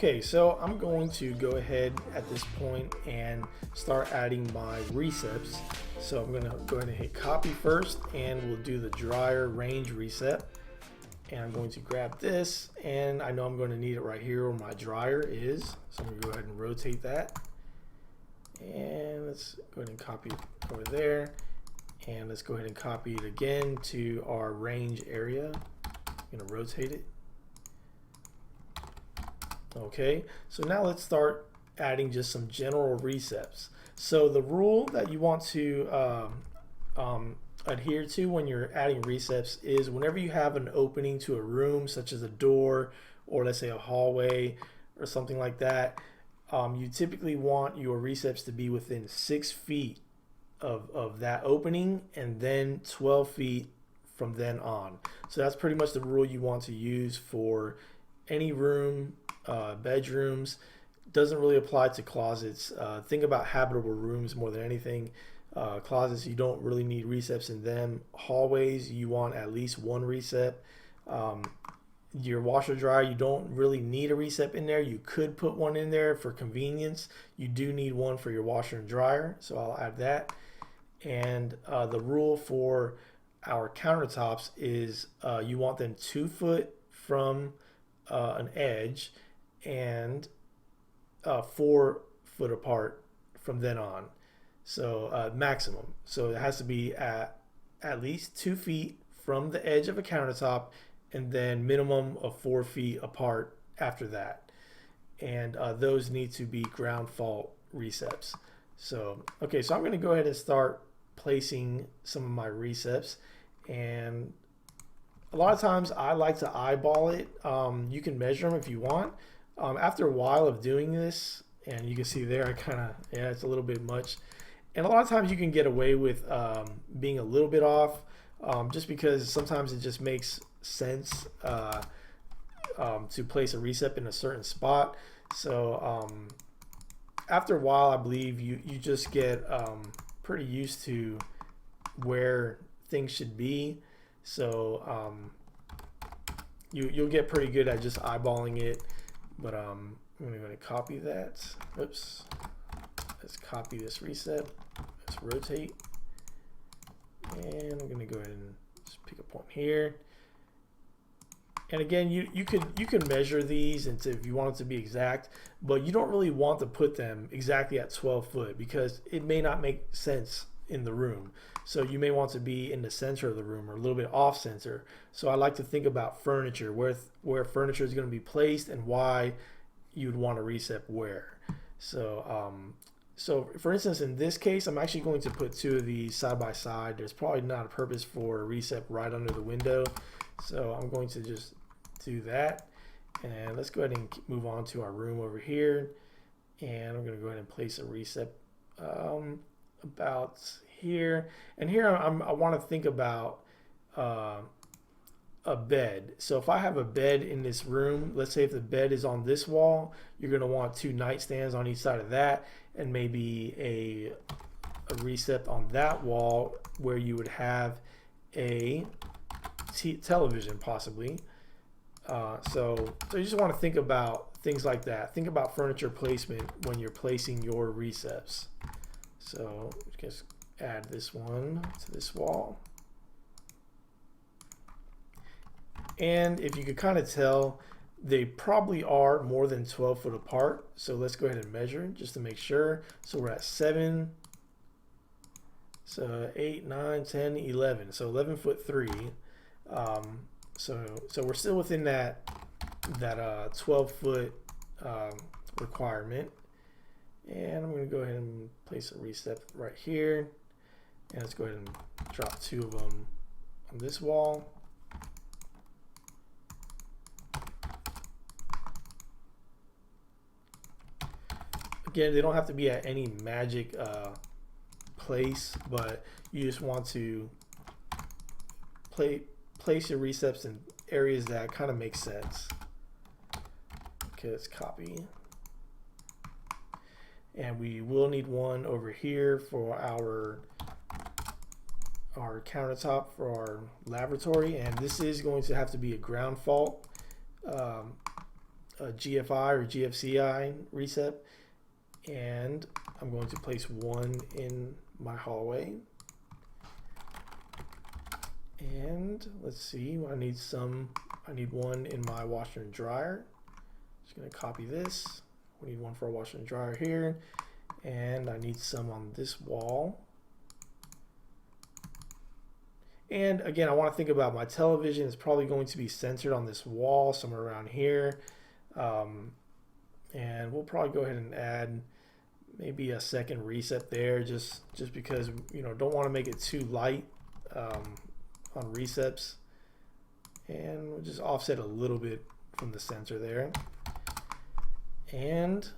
Okay, so I'm going to go ahead at this point and start adding my recepts. So I'm going to go ahead and hit copy first, and we'll do the dryer range reset. And I'm going to grab this, and I know I'm going to need it right here where my dryer is. So I'm going to go ahead and rotate that. And let's go ahead and copy it over there. And let's go ahead and copy it again to our range area. I'm going to rotate it. Okay, so now let's start adding just some general recepts. So the rule that you want to adhere to when you're adding recepts is whenever you have an opening to a room, such as a door or let's say a hallway or something like that, you typically want your recepts to be within 6 feet of that opening, and then 12 feet from then on. So that's pretty much the rule you want to use for any room. Bedrooms doesn't really apply to closets. Think about habitable rooms more than anything. Closets, you don't really need recepts in them. Hallways, you want at least one recep. Your washer dryer, you don't really need a recep in there. You could put one in there for convenience. You do need one for your washer and dryer, so I'll add that. And the rule for our countertops is you want them 2 foot from an edge and 4 foot apart from then on. So maximum. So it has to be at least 2 feet from the edge of a countertop, and then minimum of 4 feet apart after that. And those need to be ground fault recepts. So okay, so I'm going to go ahead and start placing some of my recepts, and a lot of times I like to eyeball it. You can measure them if you want. After a while of doing this, and you can see there, I kind of, yeah, it's a little bit much. And a lot of times you can get away with being a little bit off, just because sometimes it just makes sense to place a recep in a certain spot. So after a while, I believe you just get pretty used to where things should be. So you'll get pretty good at just eyeballing it. But I'm going to copy that. Oops. Let's copy this recep. Let's rotate. And I'm going to go ahead and just pick a point here. And again, you can measure these if you want it to be exact, but you don't really want to put them exactly at 12 foot because it may not make sense in the room. So you may want to be in the center of the room or a little bit off center. So I like to think about furniture, where furniture is going to be placed and why you'd want a recep where. So so for instance, in this case, I'm actually going to put 2 of these side by side. There's probably not a purpose for a recep right under the window. So I'm going to just do that. And let's go ahead and move on to our room over here. And I'm going to go ahead and place a recep about here. And here I want to think about a bed. So if I have a bed in this room, let's say if the bed is on this wall, you're going to want 2 nightstands on each side of that, and maybe a recep on that wall where you would have a television possibly. So you just want to think about things like that. Think about furniture placement when you're placing your recepts. So just add this one to this wall. And if you could kind of tell, they probably are more than 12 foot apart. So let's go ahead and measure just to make sure. So we're at 7, so 8, 9, 10, 11. So 11 foot 3. So we're still within that 12 foot requirement. And I'm going to go ahead and place a recep right here. And let's go ahead and drop 2 of them on this wall. Again, they don't have to be at any magic place, but you just want to place your recepts in areas that kind of make sense. Okay, let's copy. And we will need one over here for our countertop for our lavatory, and this is going to have to be a ground fault a GFI or GFCI recept, and I'm going to place one in my hallway. And let's see, I need one in my washer and dryer. Just gonna copy this. We need one for a washer and dryer here, and I need some on this wall. And again, I want to think about my television. It's probably going to be centered on this wall somewhere around here. And we'll probably go ahead and add maybe a second recept there, just because, you know, don't want to make it too light on recepts. And we'll just offset a little bit from the center there. And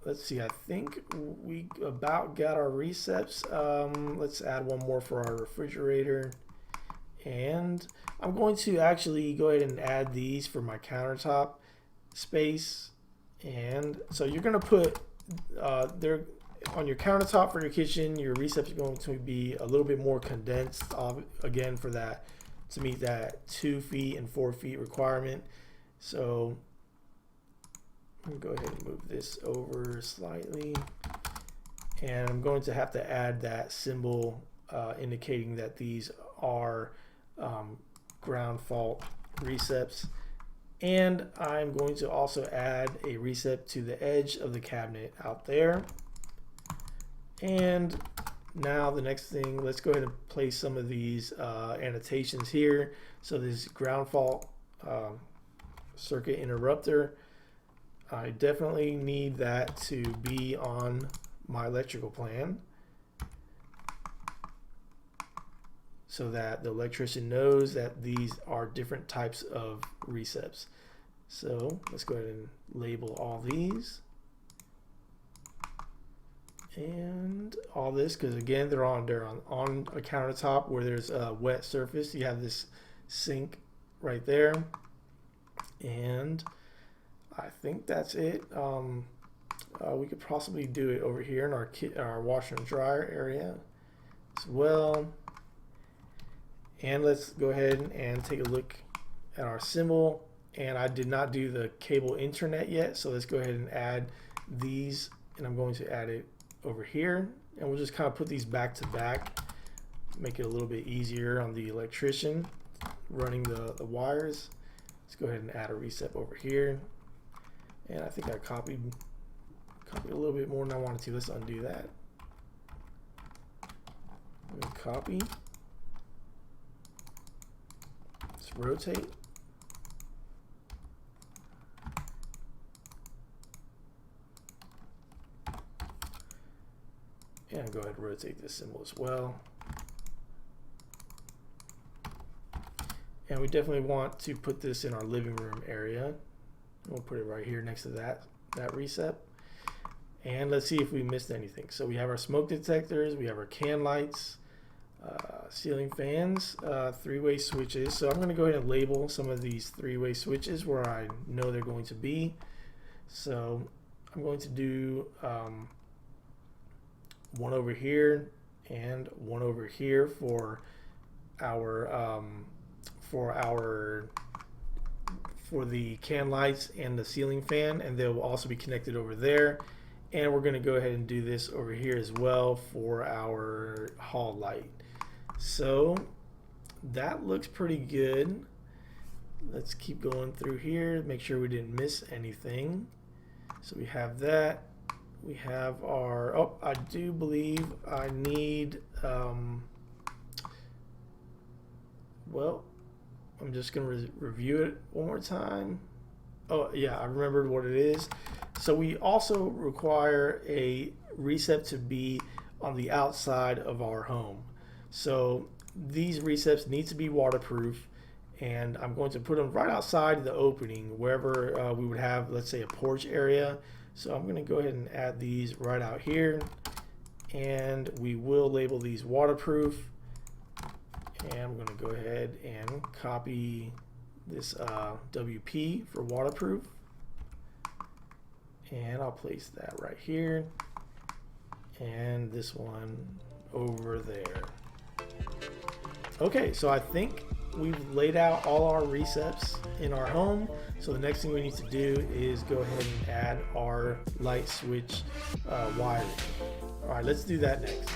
let's see, I think we about got our recepts. Let's add one more for our refrigerator. And I'm going to actually go ahead and add these for my countertop space. And so you're going to put there on your countertop for your kitchen. Your recepts are going to be a little bit more condensed, again, for that, to meet that 2 feet and 4 feet requirement. So I'm going to go ahead and move this over slightly, and I'm going to have to add that symbol indicating that these are ground fault recepts. And I'm going to also add a recept to the edge of the cabinet out there. And now the next thing, let's go ahead and place some of these annotations here. So this ground fault circuit interrupter, I definitely need that to be on my electrical plan, so that the electrician knows that these are different types of recepts. So let's go ahead and label all these and all this, because again, they're on a countertop where there's a wet surface. You have this sink right there, and I think that's it. We could possibly do it over here in our washer and dryer area as well. And let's go ahead and take a look at our symbol. And I did not do the cable internet yet, so let's go ahead and add these, and I'm going to add it over here, and we'll just kind of put these back to back, make it a little bit easier on the electrician running the wires. Let's go ahead and add a recept over here, and I think I copied a little bit more than I wanted to. Let's undo that. Copy. Let's rotate. And go ahead and rotate this symbol as well. And we definitely want to put this in our living room area. We'll put it right here next to that recept. And let's see if we missed anything. So we have our smoke detectors, we have our can lights, ceiling fans, three-way switches. So I'm going to go ahead and label some of these three-way switches where I know they're going to be. So I'm going to do one over here and one over here for the can lights and the ceiling fan, and they will also be connected over there. And we're going to go ahead and do this over here as well for our hall light. So that looks pretty good. Let's keep going through here, make sure we didn't miss anything. So we have that. We have our, oh, I do believe I need, well, I'm just going to review it one more time. Oh, yeah, I remembered what it is. So we also require a recept to be on the outside of our home. So these recepts need to be waterproof, and I'm going to put them right outside the opening, wherever we would have, let's say, a porch area. So I'm going to go ahead and add these right out here, and we will label these waterproof. And I'm going to go ahead and copy this WP for waterproof, and I'll place that right here, and this one over there. Okay, so I think we've laid out all our recepts in our home. So the next thing we need to do is go ahead and add our light switch wiring. All right, let's do that next.